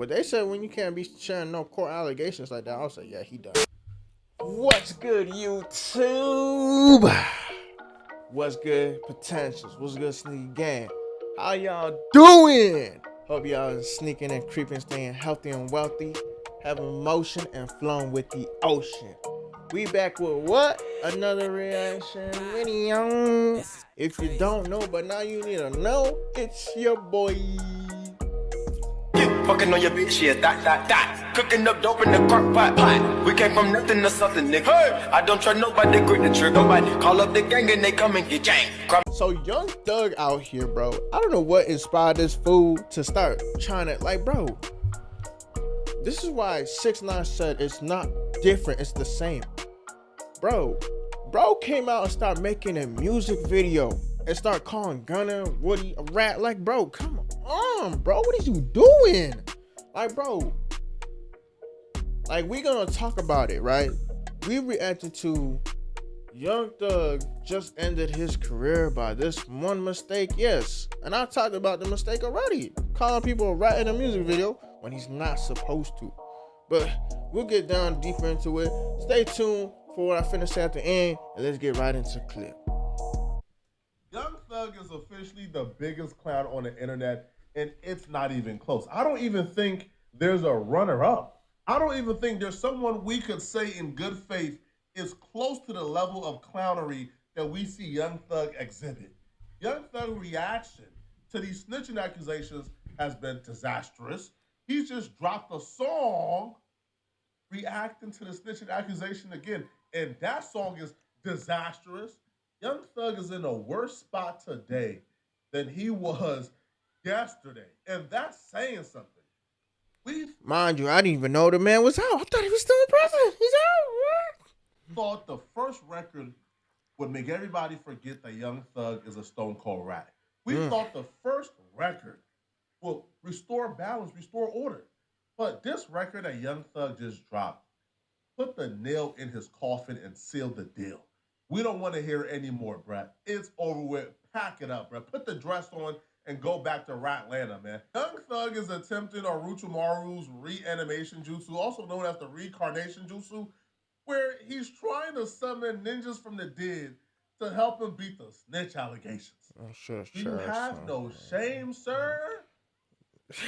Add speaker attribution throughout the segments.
Speaker 1: But they said when you can't be sharing no court allegations like that, I'll say, yeah, he done. What's good, YouTube? What's good, potentials? What's good, sneaky gang? How y'all doing? Hope y'all sneaking and creeping, staying healthy and wealthy, having motion and flowing with the ocean. We back with what? Another reaction video. If you don't know, but now you need to know, it's your boy.
Speaker 2: Fucking on your bitch, yeah, that. Cooking up dope in the crock pot. We came from nothing to something, nigga. Hey. I don't trust nobody, grip the trigger. Nobody call up the gang and they come and get gang.
Speaker 1: So Young Thug out here, bro. I don't know what inspired this fool to start trying to, like, bro. This is why 6ix9ine said it's not different, it's the same. Bro came out and started making a music video and start calling Gunna, Woody a rat. Like, bro, come on, bro. What is you doing? Like, bro. Like, we gonna talk about it, right? We reacted to Young Thug just ended his career by this one mistake, yes. And I talked about the mistake already. Calling people a rat in a music video when he's not supposed to. But we'll get down deeper into it. Stay tuned for what I finish at the end, and let's get right into the clip.
Speaker 3: Young Thug is officially the biggest clown on the internet, and it's not even close. I don't even think there's a runner-up. I don't even think there's someone we could say in good faith is close to the level of clownery that we see Young Thug exhibit. Young Thug's reaction to these snitching accusations has been disastrous. He's just dropped a song reacting to the snitching accusation again, and that song is disastrous. Young Thug is in a worse spot today than he was yesterday, and that's saying something.
Speaker 1: Mind you, I didn't even know the man was out. I thought he was still in prison. He's out. What?
Speaker 3: Thought the first record would make everybody forget that Young Thug is a stone cold rat. We thought the first record will restore balance, restore order. But this record that Young Thug just dropped put the nail in his coffin and sealed the deal. We don't want to hear any more, Brett. It's over with. Pack it up, Brett. Put the dress on and go back to Ratlanta, man. Young Thug is attempting Orochimaru's reanimation jutsu, also known as the reincarnation jutsu, where he's trying to summon ninjas from the dead to help him beat the snitch allegations.
Speaker 1: Sure,
Speaker 3: you have no shame, sir?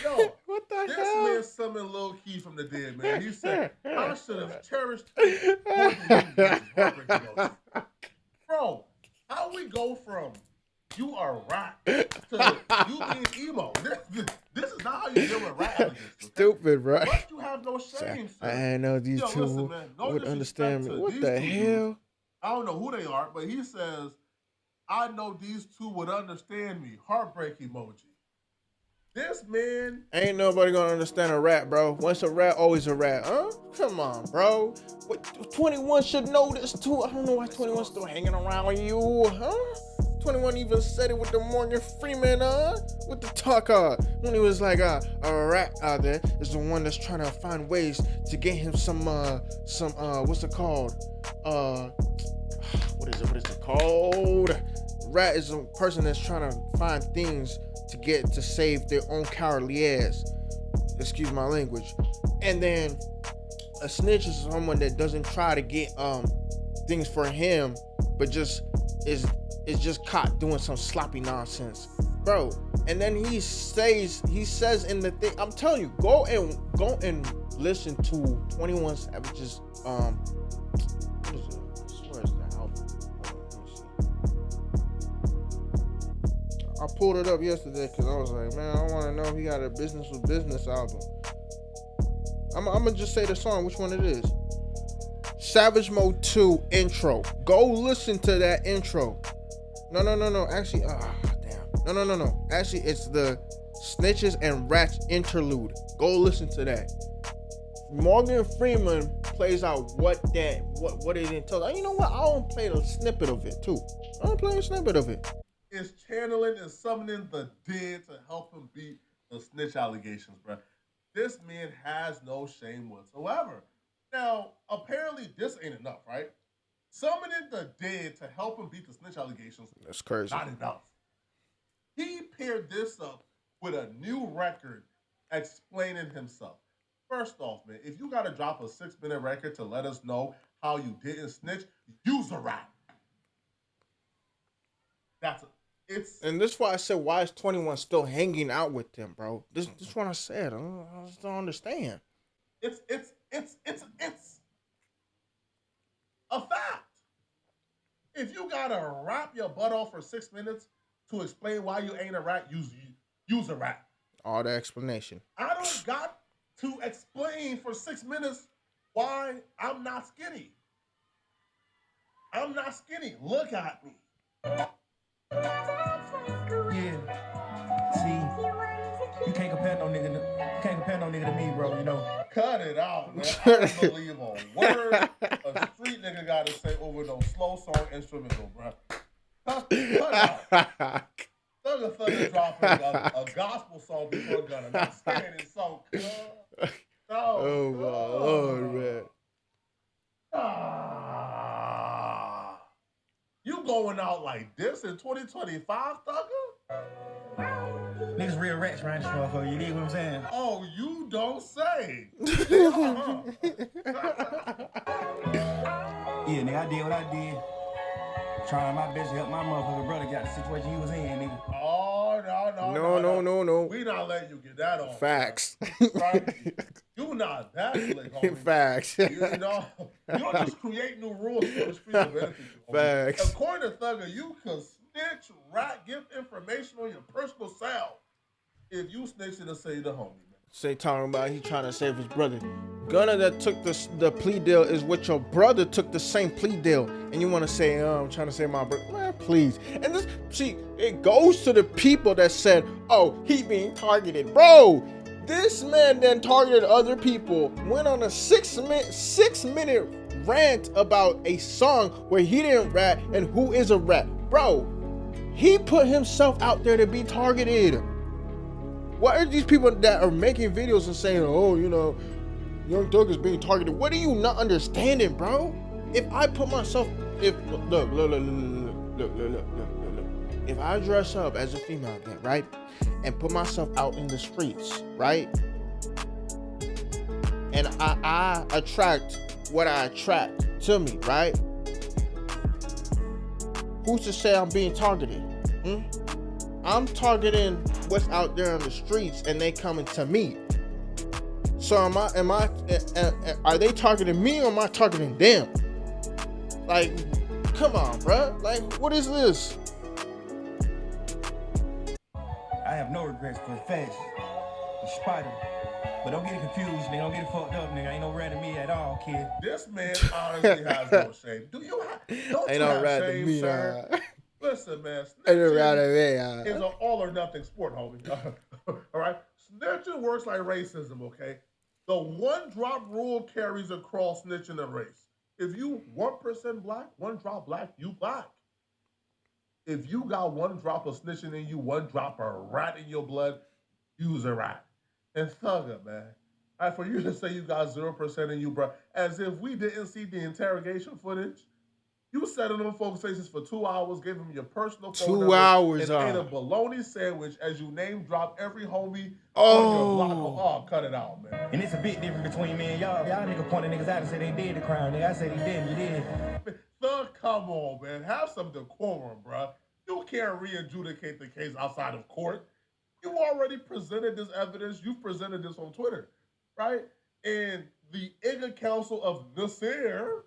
Speaker 3: Yo,
Speaker 1: what the
Speaker 3: this
Speaker 1: hell?
Speaker 3: man summoned Lil Key from the dead, man. He said, I should have cherished you more than you. Bro, how we go from you are rat to you being emo? This is not how you deal with rat allegations. Okay?
Speaker 1: Stupid, bro.
Speaker 3: But you have no shame, sir.
Speaker 1: I didn't know these two
Speaker 3: listen, man,
Speaker 1: would understand me. What the hell?
Speaker 3: I don't know who they are, but he says, I know these two would understand me. Heartbreak emoji. This man
Speaker 1: ain't nobody gonna understand a rat, bro. Once a rat, always a rat, huh? Come on, bro. What, 21 should know this too. I don't know why 21 still hanging around with you, huh? 21 even said it with the Morgan Freeman, with the talk, when he was like, a rat out there is the one that's trying to find ways to get him some, what's it called? What is it called? Rat is a person that's trying to find things to save their own cowardly ass. Excuse my language. And then a snitch is someone that doesn't try to get things for him, but just is just caught doing some sloppy nonsense, bro. And then he says in the thing, I'm telling you, go and listen to 21 Savage's what is it? Where is that album? I pulled it up yesterday because I was like, man, I want to know if he got a Business with Business album. I'm gonna just say the song, which one it is. Savage Mode 2 intro. Go listen to that intro. No. Actually, damn. No. Actually, it's the Snitches and Rats interlude. Go listen to that. Morgan Freeman plays out what it entails. You know what? I'll play a snippet of it too. I'll play a snippet of it.
Speaker 3: Is channeling and summoning the dead to help him beat the snitch allegations, bro. This man has no shame whatsoever. Now, apparently this ain't enough, right? Summoning the dead to help him beat the snitch allegations.
Speaker 1: That's crazy.
Speaker 3: Not enough. He paired this up with a new record explaining himself. First off, man, if you gotta drop a 6-minute record to let us know how you didn't snitch, use a rap. That's it's
Speaker 1: And this is why I said, why is 21 still hanging out with them, bro? This is what I said. I just don't understand.
Speaker 3: it's a fact. If you gotta rap your butt off for 6 minutes to explain why you ain't a rat, use a rap.
Speaker 1: All the explanation.
Speaker 3: I don't got to explain for 6 minutes why I'm not skinny. I'm not skinny. Look at me.
Speaker 4: Yeah. See, you can't compare no nigga. You can't compare no nigga to me, bro. You know.
Speaker 3: Cut it out, man. I don't believe a word a street nigga gotta say over no slow song instrumental, bro. Cut it out. Thugger dropping a gospel song before Gunna. Not scared it so good. No.
Speaker 1: Oh my lord, man.
Speaker 3: You going out like this in 2025, Thugger?
Speaker 4: Niggas real rats around this motherfucker. You dig what I'm saying?
Speaker 3: Oh, you don't say. They are, huh?
Speaker 4: Yeah, nigga, I did what I did. Trying my best to help my motherfucking brother get the situation he was in, nigga.
Speaker 3: Oh, no.
Speaker 1: No.
Speaker 3: We not letting you get that on.
Speaker 1: Facts.
Speaker 3: Right? You not that slick, homie.
Speaker 1: Facts.
Speaker 3: You don't just create new rules for the street to benefit you.
Speaker 1: Facts.
Speaker 3: According to Thugger, you can snitch, rat, give information on your personal self. If you snitch, it'll say the homie, man.
Speaker 1: Say talking about he trying to save his brother. Gunna that took the plea deal is what your brother took the same plea deal, and you want to say, I'm trying to save my brother. Man, please. And this, see, it goes to the people that said, oh, he being targeted, bro. This man then targeted other people, went on a 6-minute rant about a song where he didn't rap and who is a rat, bro. He put himself out there to be targeted. Why are these people that are making videos and saying, oh, you know, Young Thug is being targeted? What are you not understanding, bro? If I put myself, look. If I dress up as a female again, right, and put myself out in the streets, right, and I attract what I attract to me, right? Who's to say I'm being targeted? I'm targeting what's out there on the streets, and they coming to me. So are they targeting me, or am I targeting them? Like, come on, bro. Like, what is this?
Speaker 4: I have no regrets for facts. The spider. But don't get it confused, nigga. Don't get it fucked up, nigga. Ain't no rat to me at all, kid.
Speaker 3: This man honestly has no shame. Don't you have shame, sir? Listen, man. Snitching is an all or nothing sport, homie. All right? Snitching works like racism, okay? The one drop rule carries across snitching and race. If you 1% black, one drop black, you black. If you got one drop of snitching in you, one drop of rat in your blood, use a rat. And Thugger, man. All right, for you to say you got 0% in you, bro, as if we didn't see the interrogation footage. You sat in them folks' faces for 2 hours, gave them your personal phone number,
Speaker 1: 2 hours,
Speaker 3: and ate a bologna sandwich as you name drop every homie on your block. Oh, cut it out, man.
Speaker 4: And it's a big difference between me and y'all. Y'all nigga pointing niggas out and say they did the crime. Nigga, I say they didn't. You did.
Speaker 3: Thug, come on, man. Have some decorum, bro. You can't re-adjudicate the case outside of court. You already presented this evidence. You presented this on Twitter, right? And the IGA Council of Nasir,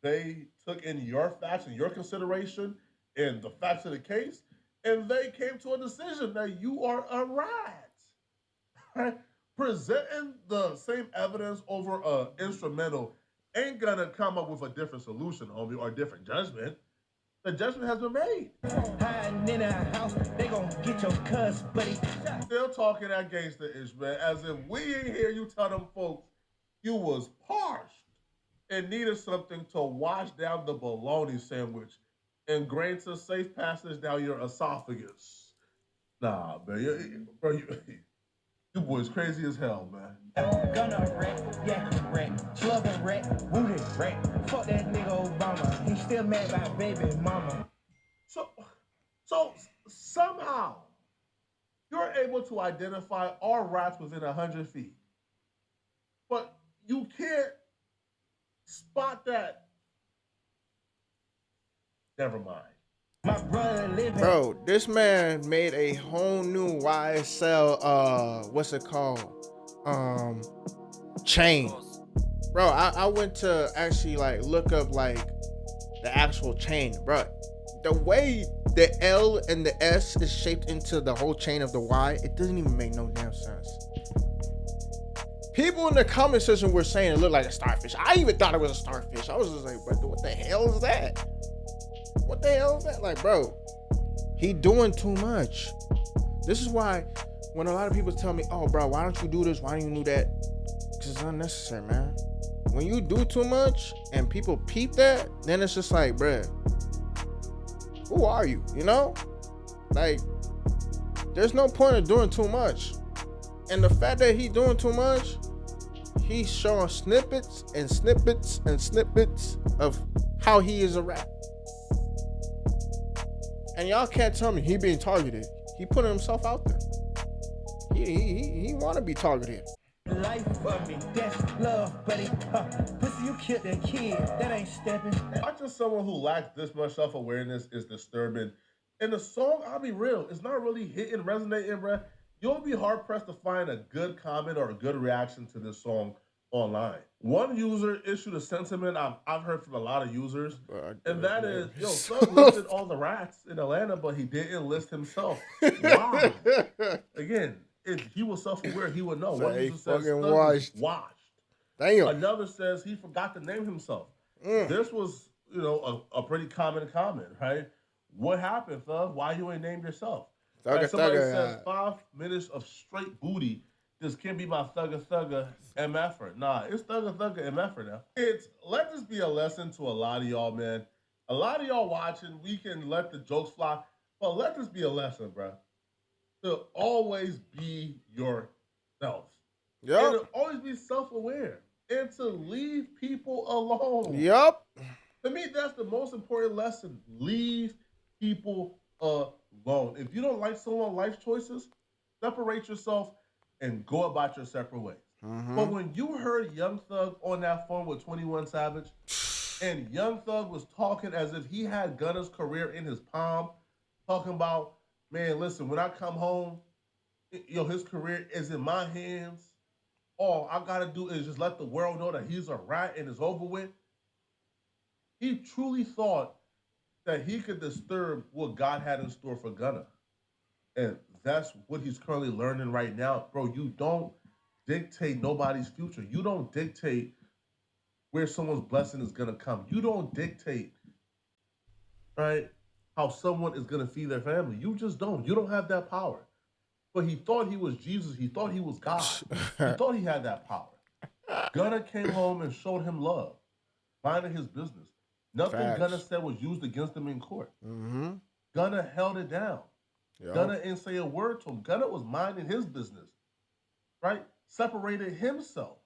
Speaker 3: they took in your facts and your consideration and the facts of the case, and they came to a decision that you are a rat. Right? Presenting the same evidence over an instrumental ain't gonna come up with a different solution, homie, or a different judgment. The judgment has been made.
Speaker 4: Hiding in a house, they gon' get your cuss, buddy.
Speaker 3: Still talking that gangster-ish, man, as if we ain't hear you tell them folks you was parched and needed something to wash down the bologna sandwich and grant a safe passage down your esophagus. Nah, man, you boys crazy as hell, man.
Speaker 4: Gunna rat, yeah, rat, slugger rat, wounded rat. Fuck that nigga Obama. He still mad about baby mama.
Speaker 3: So somehow You're able to identify all rats within 100 feet, but you can't spot that. Never mind.
Speaker 4: My brother living.
Speaker 1: Bro, this man made a whole new YSL what's it called? Chain. Bro, I went to actually like look up like the actual chain, bro. The way the L and the S is shaped into the whole chain of the Y, it doesn't even make no damn sense. People in the comment section were saying it looked like a starfish. I even thought it was a starfish. I was just like, what the hell is that? What the hell is that? Like, bro, he doing too much. This is why when a lot of people tell me, oh, bro, why don't you do this? Why don't you do that? Because it's unnecessary, man. When you do too much and people peep that, then it's just like, bruh, who are you? You know? Like, there's no point of doing too much. And the fact that he's doing too much, he's showing snippets and snippets and snippets of how he is a rap. And y'all can't tell me he being targeted. He putting himself out there. He want to be targeted.
Speaker 4: Life for me, that's love, buddy. Pussy, you killed that kid. That ain't stepping.
Speaker 3: Watching someone who lacks this much self-awareness is disturbing. And the song, I'll be real, it's not really hitting, resonating, bruh. You'll be hard-pressed to find a good comment or a good reaction to this song online. One user issued a sentiment I've heard from a lot of users, and that is, yo, Thug listed all the rats in Atlanta, but he didn't list himself. Why? Again, if he was self-aware, he would know.
Speaker 1: So
Speaker 3: One
Speaker 1: he
Speaker 3: user says
Speaker 1: fucking
Speaker 3: Thug
Speaker 1: washed.
Speaker 3: is washed.
Speaker 1: Damn.
Speaker 3: Another says he forgot to name himself. This was, a pretty common comment, right? What happened, Thug? Why you ain't named yourself? Right? Somebody says 5 minutes of straight booty. This can't be my thugger MFer. Nah, it's thugger MFer now. Let this be a lesson to a lot of y'all, man. A lot of y'all watching, we can let the jokes fly, but let this be a lesson, bro. To always be yourself.
Speaker 1: Yep.
Speaker 3: And to always be self-aware. And to leave people alone.
Speaker 1: Yep.
Speaker 3: To me, that's the most important lesson. Leave people alone. If you don't like someone's life choices, separate yourself and go about your separate ways. But when you heard Young Thug on that phone with 21 Savage, and Young Thug was talking as if he had Gunna's career in his palm, talking about, man, listen, when I come home, his career is in my hands. All I gotta do is just let the world know that he's a rat and it's over with. He truly thought that he could disturb what God had in store for Gunna. And that's what he's currently learning right now. Bro, you don't dictate nobody's future. You don't dictate where someone's blessing is going to come. You don't dictate, right, how someone is going to feed their family. You just don't. You don't have that power. But he thought he was Jesus. He thought he was God. He thought he had that power. Gunna came home and showed him love, minding his business. Nothing
Speaker 1: Facts.
Speaker 3: Gunna said was used against him in court. Gunna held it down.
Speaker 1: Yep.
Speaker 3: Gunna didn't say a word to him. Gunna was minding his business, right? Separated himself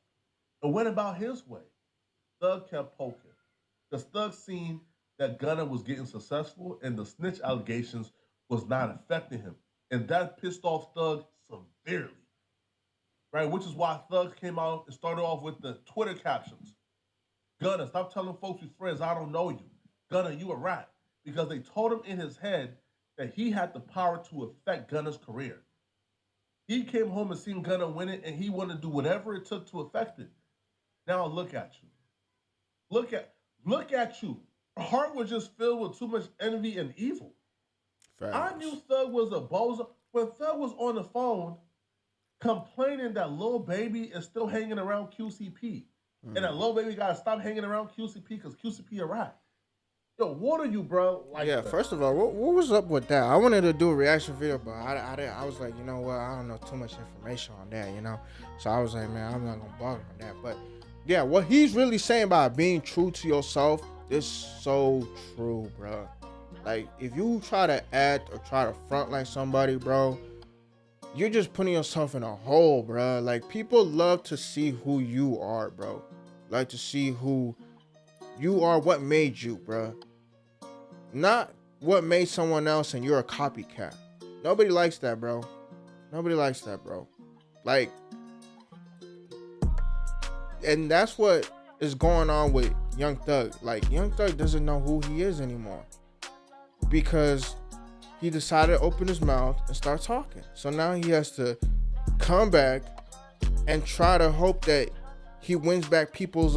Speaker 3: and went about his way. Thug kept poking. Because Thug seen that Gunna was getting successful and the snitch allegations was not affecting him. And that pissed off Thug severely, right? Which is why Thug came out and started off with the Twitter captions. Gunna, stop telling folks you're friends, I don't know you. Gunna, you a rat. Because they told him in his head that he had the power to affect Gunna's career. He came home and seen Gunna win it, and he wanted to do whatever it took to affect it. Now look at you. Look at you. Your heart was just filled with too much envy and evil.
Speaker 1: Facts.
Speaker 3: I knew Thug was a bozo. When Thug was on the phone complaining that Lil Baby is still hanging around QCP, and that Lil Baby gotta stop hanging around QCP because QCP a rat. Yo, what are you, bro? Like
Speaker 1: Yeah,
Speaker 3: that?
Speaker 1: first of all, what was up with that? I wanted to do a reaction video, but I was like, you know what? I don't know too much information on that, you know? So I was like, man, I'm not going to bother on that. But yeah, what he's really saying about being true to yourself is so true, bro. Like, if you try to act or try to front like somebody, bro, you're just putting yourself in a hole, bro. Like, people love to see who you are, bro. Like to see who you are, what made you, bro. Not what made someone else and you're a copycat. Nobody likes that, bro. Nobody likes that, bro. Like, and that's what is going on with Young Thug. Like, Young Thug doesn't know who he is anymore because he decided to open his mouth and start talking. So now he has to come back and try to hope that he wins back people's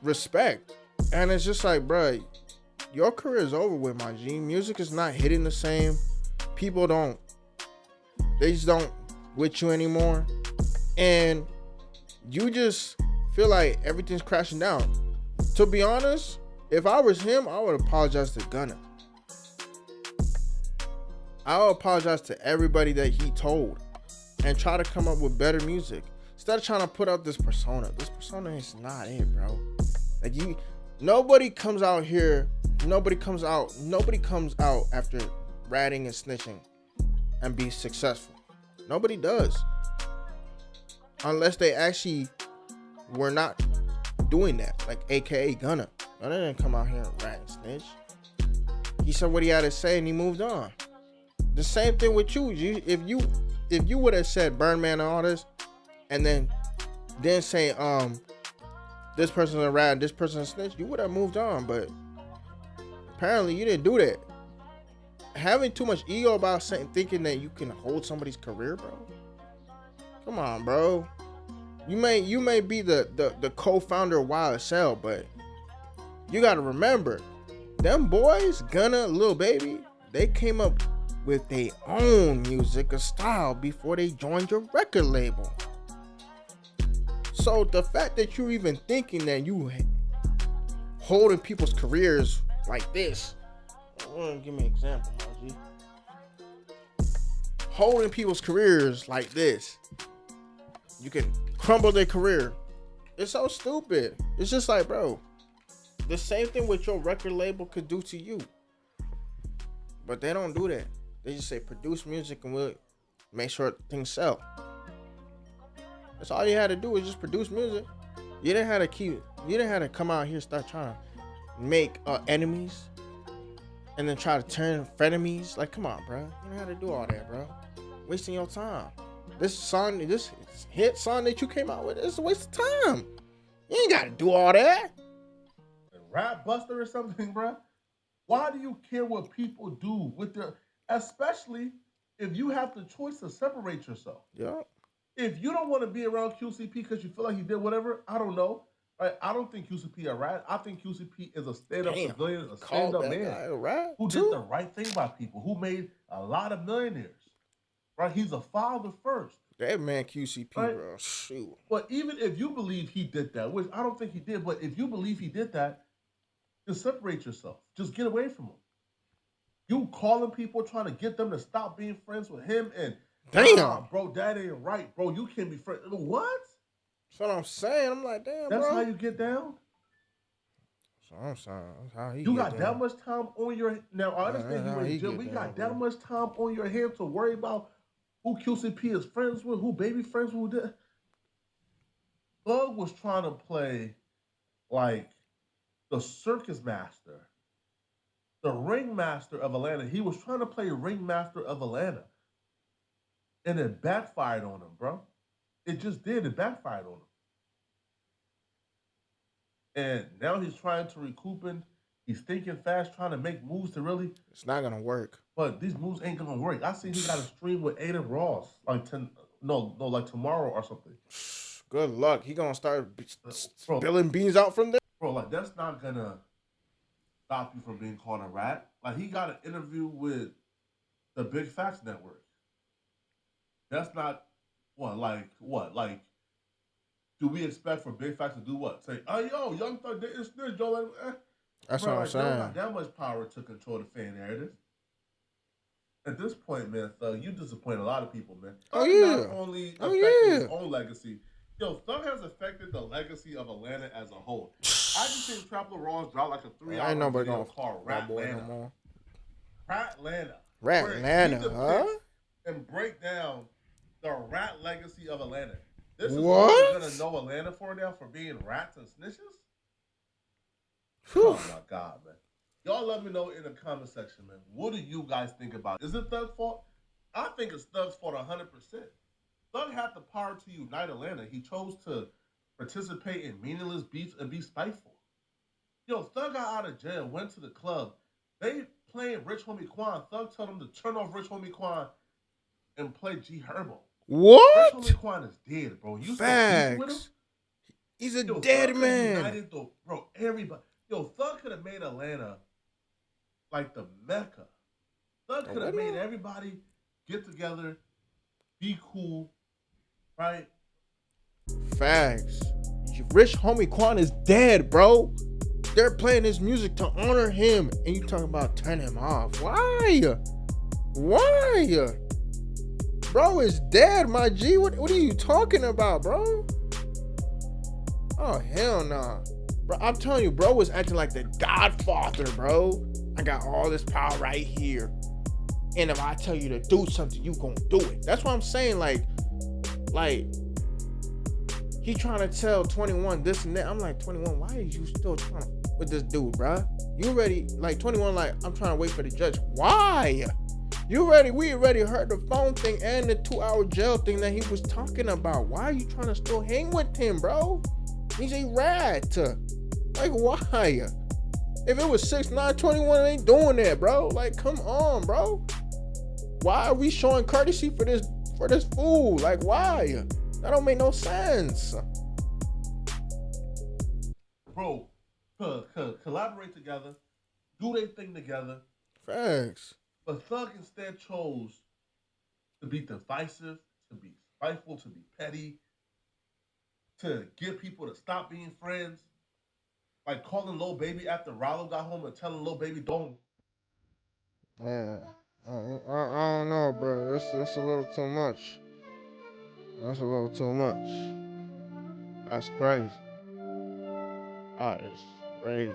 Speaker 1: respect. And it's just like, bro, your career is over with, my G. Music is not hitting the same. People they just don't with you anymore. And you just feel like everything's crashing down. To be honest, if I was him, I would apologize to Gunna. I would apologize to everybody that he told and try to come up with better music. Instead of trying to put out this persona. This persona is not it, bro. Like, nobody comes out after ratting and snitching and be successful. Nobody does. Unless they actually were not doing that. Like, AKA Gunna. Gunna didn't come out here and rat and snitch. He said what he had to say and he moved on. The same thing with you. If you would have said Birdman and all this, and then say this person's a rat, this person's a snitch, you would have moved on. But apparently you didn't do that. Having too much ego about thinking that you can hold somebody's career, bro. Come on, bro. You may be the co-founder of YSL, but you gotta remember, them boys, Gunna, Lil Baby, they came up with their own music or style before they joined your record label. So the fact that you're even thinking that you holding people's careers like this, give me an example, Margie. Holding people's careers like this, you can crumble their career. It's so stupid. It's just like, bro, the same thing with your record label could do to you. But they don't do that. They just say produce music and we'll make sure things sell. That's all you had to do is just produce music. You didn't have to come out here and start trying to make enemies and then try to turn frenemies. Like, come on, bro. You don't have to do all that, bro. Wasting your time. This hit song that you came out with is a waste of time. You ain't got to do all that.
Speaker 3: Rap Buster or something, bro. Why do you care what people do with their, especially if you have the choice to separate yourself?
Speaker 1: Yeah.
Speaker 3: If you don't want to be around QCP because you feel like he did whatever, I don't know. Right? I don't think QCP a rat. I think QCP is a stand-up civilian, a stand-up man who did the right thing by people, who made a lot of millionaires. Right? He's a father first.
Speaker 1: That man QCP,
Speaker 3: right?
Speaker 1: Bro. Shoot.
Speaker 3: But even if you believe he did that, which I don't think he did, but if you believe he did that, just separate yourself. Just get away from him. You calling people, trying to get them to stop being friends with him, and
Speaker 1: damn,
Speaker 3: bro, that ain't right, bro. You can't be friends. What?
Speaker 1: That's what I'm saying. I'm like, damn,
Speaker 3: that's
Speaker 1: bro.
Speaker 3: how you get down.
Speaker 1: So I'm saying, that's how he.
Speaker 3: You got that much time on your now. I understand you in jail. We got that much time on your hands to worry about who QCP is friends with, who Baby friends with. Who did. Thug was trying to play like the circus master, the ringmaster of Atlanta. He was trying to play ringmaster of Atlanta. And it backfired on him, bro. It just did. It backfired on him. And now he's trying to recoup and he's thinking fast, trying to make moves to really.
Speaker 1: It's not going to work.
Speaker 3: But these moves ain't going to work. I see he got a stream with Aiden Ross like like tomorrow or something.
Speaker 1: Good luck. He going to start spilling beans out from there.
Speaker 3: Bro, like, that's not going to stop you from being called a rat. Like, he got an interview with the Big Facts Network. That's not what? Do we expect for Big Facts to do what? Say, oh, yo, Young Thug didn't snitch, Joe.
Speaker 1: That's
Speaker 3: bro,
Speaker 1: what I'm saying.
Speaker 3: They don't got that much power to control the fan narrative. At this point, man, Thug, you disappoint a lot of people, man.
Speaker 1: Oh, yeah.
Speaker 3: Not only affecting his own legacy. Yo, Thug has affected the legacy of Atlanta as a whole. I just seen Trapper Ross drop like a 3-hour video called Ratlanta.
Speaker 1: No
Speaker 3: Ratlanta.
Speaker 1: Ratlanta, huh?
Speaker 3: And break down the rat legacy of Atlanta. This is
Speaker 1: what
Speaker 3: we're gonna know Atlanta for now for being rats and snitches? Whew. Oh my God, man. Y'all let me know in the comment section, man. What do you guys think about it? Is it Thug's fault? I think it's Thug's fault 100%. Thug had the power to unite Atlanta. He chose to participate in meaningless beats and be spiteful. Yo, Thug got out of jail, went to the club. They playing Rich Homie Quan. Thug told him to turn off Rich Homie Quan and play G Herbo. Rich
Speaker 1: What?
Speaker 3: Homie Quan is dead, bro. You still beefing with him?
Speaker 1: Facts. He's a
Speaker 3: Yo,
Speaker 1: dead
Speaker 3: Thug
Speaker 1: man.
Speaker 3: united the bro. Everybody. Yo, Thug could have made Atlanta like the Mecca. Thug could have made everybody get together, be cool, right?
Speaker 1: Facts. Rich Homie Quan is dead, bro. They're playing his music to honor him, and you talking about turn him off. Why? Why? Bro is dead, my G. What are you talking about, bro? Oh, hell nah. Bro, I'm telling you, bro was acting like the Godfather, bro. I got all this power right here. And if I tell you to do something, you gonna do it. That's what I'm saying. Like, he trying to tell 21 this and that. I'm like, 21, why are you still trying to with this dude, bruh? You ready? Like, 21, like, I'm trying to wait for the judge. Why? You ready? We already heard the phone thing and the 2-hour jail thing that he was talking about. Why are you trying to still hang with him, bro? He's a rat. Like, why? If it was 6'9", 21 ain't doing that, bro. Like, come on, bro. Why are we showing courtesy for this fool? Like, why? That don't make no sense.
Speaker 3: Bro, collaborate together, do their thing together.
Speaker 1: Facts.
Speaker 3: But Thug instead chose to be divisive, to be spiteful, to be petty, to get people to stop being friends. Like calling Lil Baby after Rollo got home and telling Lil Baby don't.
Speaker 1: Yeah. I don't know, bro. That's a little too much. That's a little too much. That's crazy. That is crazy.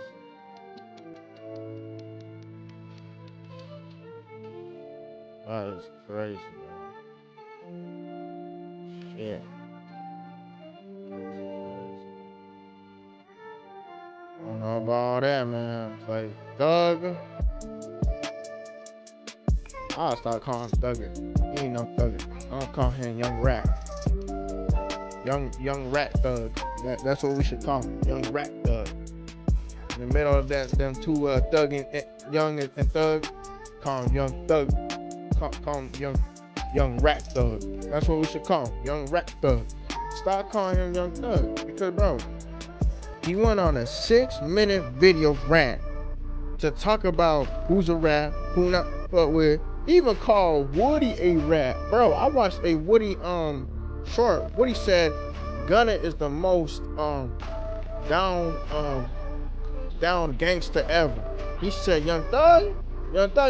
Speaker 1: That is crazy, man. Yeah. I don't know about all that, man. Like, Thug. I'll start calling him Thugger. He ain't no Thugger. I'll call him Young Rat. Young Rat Thug. That's what we should call him. Young Rat Thug. In the middle of that, them two Thug and Young and Thug, call him Young Thug. Call him Young Rat Thug. That's what we should call him. Young Rat Thug. Stop calling him Young Thug. Because, bro, he went on a 6-minute video rant to talk about who's a rat, who not fuck with. He even called Woody a rat. Bro, I watched a Woody short. Woody said Gunna is the most down gangster ever. He said Young Thug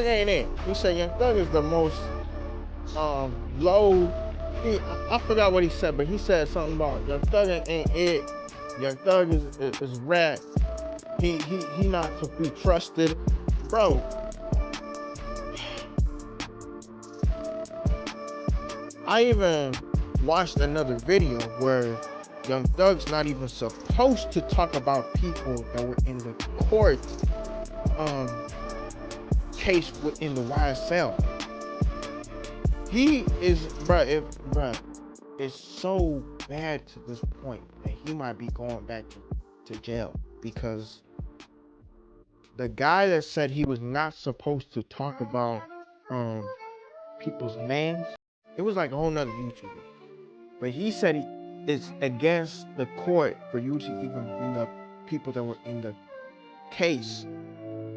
Speaker 1: ain't it. He said Young Thug is the most low. I forgot what he said, but he said something about Young Thug ain't it. Young Thug is rat. He not to be trusted, bro. I even watched another video where Young Thug's not even supposed to talk about people that were in the court case within the YSL. He is, it's so bad to this point that he might be going back to jail because the guy that said he was not supposed to talk about people's names, it was like a whole nother YouTuber. But he said it's against the court for you to even bring up people that were in the case.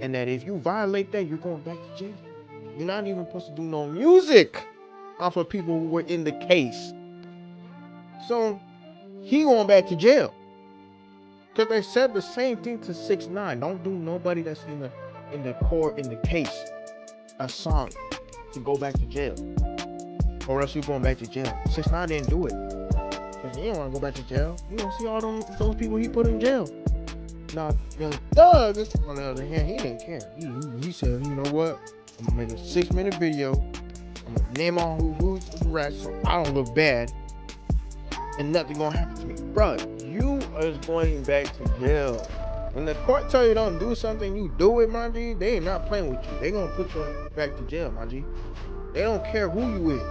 Speaker 1: And that if you violate that, you're going back to jail. You're not even supposed to do no music off of people who were in the case. So he going back to jail. Because they said the same thing to 6ix9ine. Don't do nobody that's in the court, in the case, a song to go back to jail. Or else you're going back to jail. 6ix9ine didn't do it. Because he didn't want to go back to jail. You don't see all those people he put in jail. Now, Young Thug, on the other hand, he didn't care. He said, you know what? I'm going to make a 6-minute video. I'm going to name all who's the rats so I don't look bad. And nothing going to happen to me. Bro, you is going back to jail. When the court tell you don't do something, you do it, my G. They ain't not playing with you. They going to put you back to jail, my G. They don't care who you is.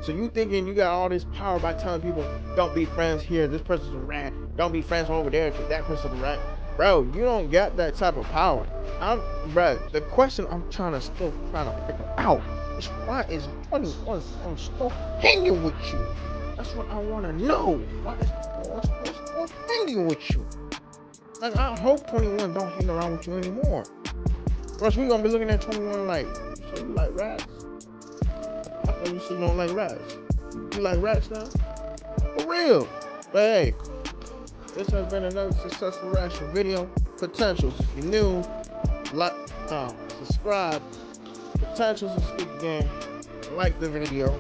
Speaker 1: So you thinking you got all this power by telling people, don't be friends here, this person's a rat. Don't be friends over there because that person's a rat. Bro, you don't got that type of power. Bro, the question I'm still trying to figure out is why is 21 still hanging with you? That's what I want to know. Why is 21 still hanging with you? Like, I hope 21 don't hang around with you anymore. Or else we gonna be looking at 21 like, so you like rats? I thought you said you don't like rats. You like rats now? For real. But hey, this has been another successful reaction video. Potentials, if you're new, like, subscribe. Potentials to speak again. Like the video.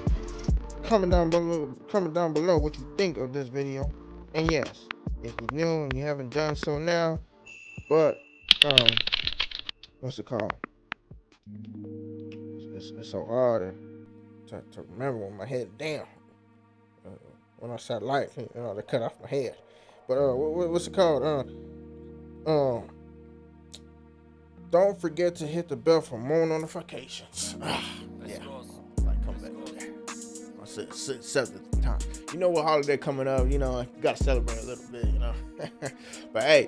Speaker 1: Comment down below what you think of this video. And yes, if you're new and you haven't done so now, but what's it called? It's so hard to remember when my head down. When I said light, they cut off my head. But what's it called? Don't forget to hit the bell for more notifications. Yeah, like come back there. I said 7th time. You know what holiday coming up? You know, you gotta celebrate a little bit. You know, but hey,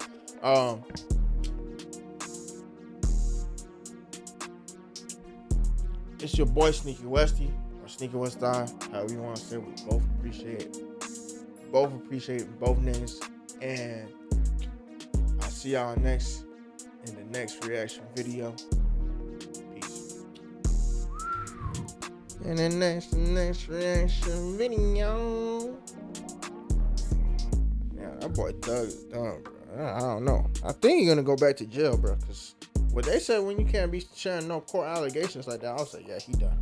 Speaker 1: it's your boy Sneaky Westy or Sneaky West Eye, however you want to say it. We both appreciate both niggas, and I'll see y'all in the next reaction video. Peace. In the next reaction video. Yeah, that boy Thug is done, bro. I don't know. I think he's gonna go back to jail, bro, because what they said, when you can't be sharing no court allegations like that, I'll say, yeah, he done.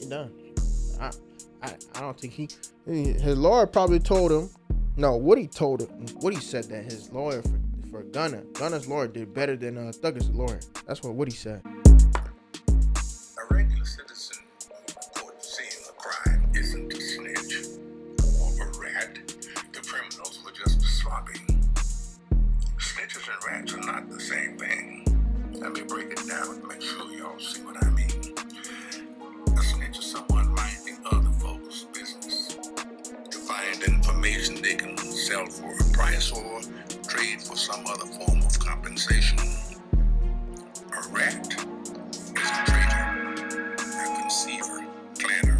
Speaker 1: He done. I don't think his lawyer probably told him. No, Woody said that his lawyer for Gunna's lawyer did better than Thugger's lawyer. That's what Woody said.
Speaker 5: A regular citizen caught seeing a crime isn't a snitch or a rat. The criminals were just sloppy. Snitches and rats are not the same thing. Let me break it down and make sure y'all see what I mean. A snitch is someone minding other folks' business to find information they can sell for a price or trade for some other form of compensation. A rat is a traitor, a conceiver, planner,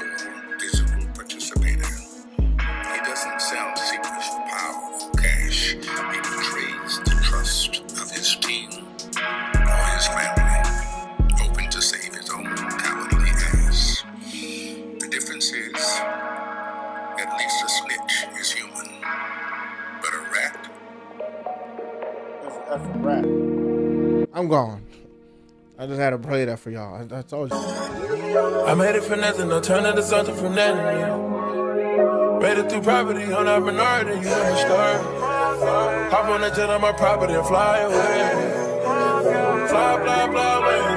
Speaker 5: or visible participator. He doesn't sell secrets for power or cash. He betrays the trust of his team or his family, hoping to save his own cowardly ass. The difference is, at least a snitch is human, but a rat.
Speaker 1: That's a rap. I'm gone. I just had to play that for y'all. I told you.
Speaker 6: I made it for nothing, no turning to something from nothing. Yeah. Made it through property, on our minority, you never start. Hop on the jet on my property and fly away. Fly, fly, fly away.